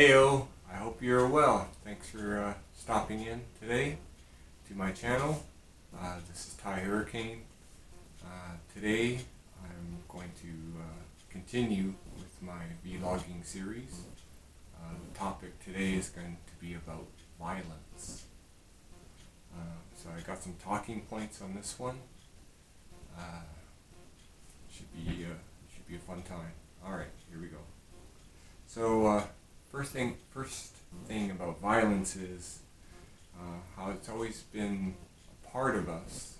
Heyo, I hope you're well. Thanks for stopping in today to my channel. This is Tye Hurricane. Today I'm going to continue with my vlogging series. The topic today is going to be about violence. So I got some talking points on this one. Should be a fun time. All right, here we go. So first thing about violence is how it's always been a part of us.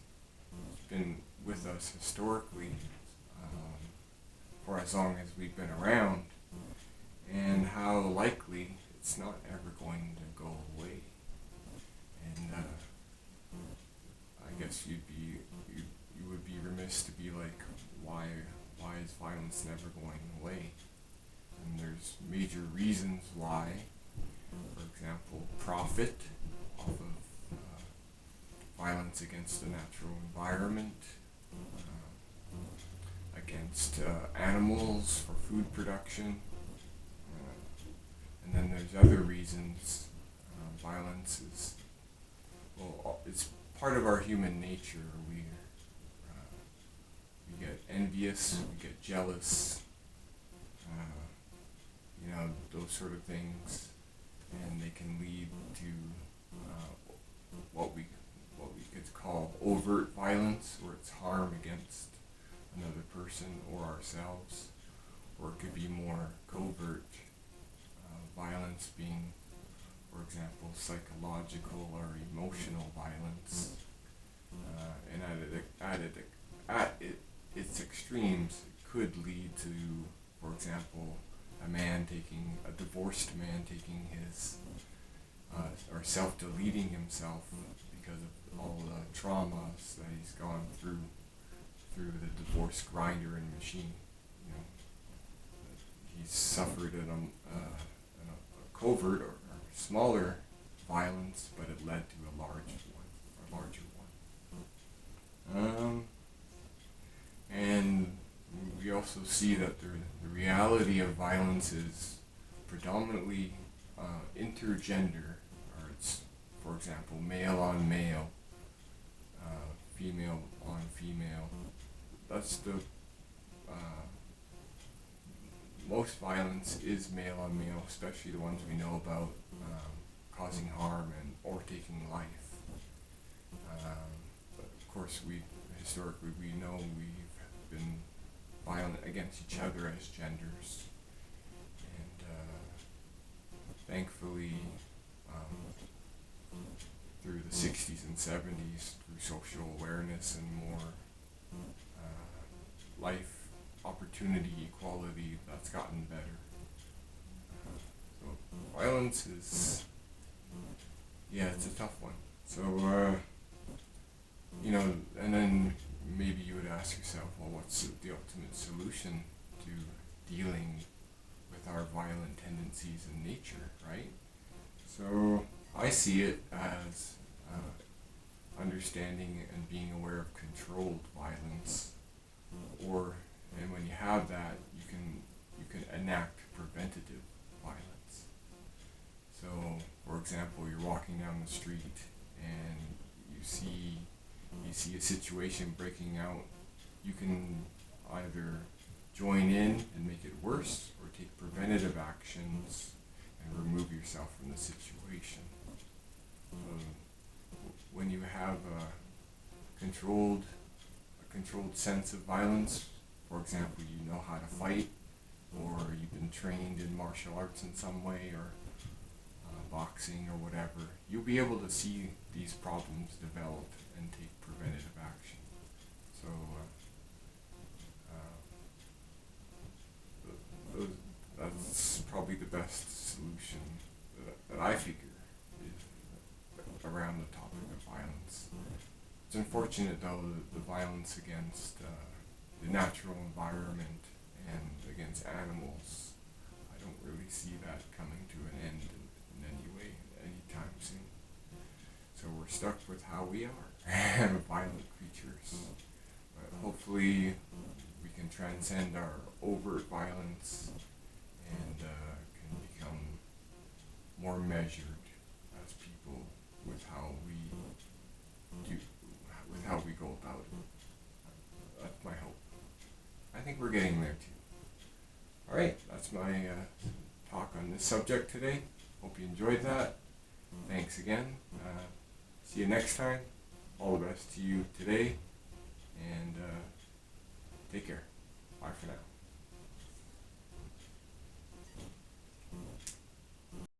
It's been with us historically for as long as we've been around, and how likely it's not ever going to go away. And I guess you would be remiss to be like, why is violence never going away? And there's major reasons why. For example, profit off of violence against the natural environment, against animals for food production, and then there's other reasons. Violence is, it's part of our human nature. We get envious, we get jealous, those sort of things, and they can lead to what we could call overt violence, where it's harm against another person or ourselves, or it could be more covert violence, being, for example, psychological or emotional violence, and at its extremes, it could lead to, for example, a divorced man taking his, or self-deleting himself because of all the traumas that he's gone through the divorce grinder and machine. He's suffered a covert or smaller violence, but it led to a larger one. And we also see that the reality of violence is predominantly intergender, or it's, for example, male on male, female on female. That's the most violence is male on male, especially the ones we know about, causing harm or taking life. But of course, historically we know we've been violent against each other as genders, and thankfully through the 60s and 70s, through social awareness and more life opportunity equality, that's gotten better. So violence is, it's a tough one. So and then maybe you would ask yourself, well, what's the ultimate solution to dealing with our violent tendencies in nature, right? So I see it as understanding and being aware of controlled violence, and when you have that, you can enact preventative violence. So, for example, you're walking down the street and you see a situation breaking out. You can either join in and make it worse, or take preventative actions and remove yourself from the situation. When you have a controlled sense of violence, for example, you know how to fight, or you've been trained in martial arts in some way, or boxing or whatever, you'll be able to see these problems develop and take preventative action. So that's probably the best solution that I figure is around the topic of violence. It's unfortunate, though, that the violence against the natural environment and against animals, I don't really see that coming to an end in any way, anytime soon. So we're stuck with how we are, violent creatures. But hopefully we can transcend our overt violence and can become more measured as people with how we go about it. That's my hope. I think we're getting there too. Alright, that's my talk on this subject today. Hope you enjoyed that. Thanks again. See you next time. All the best to you today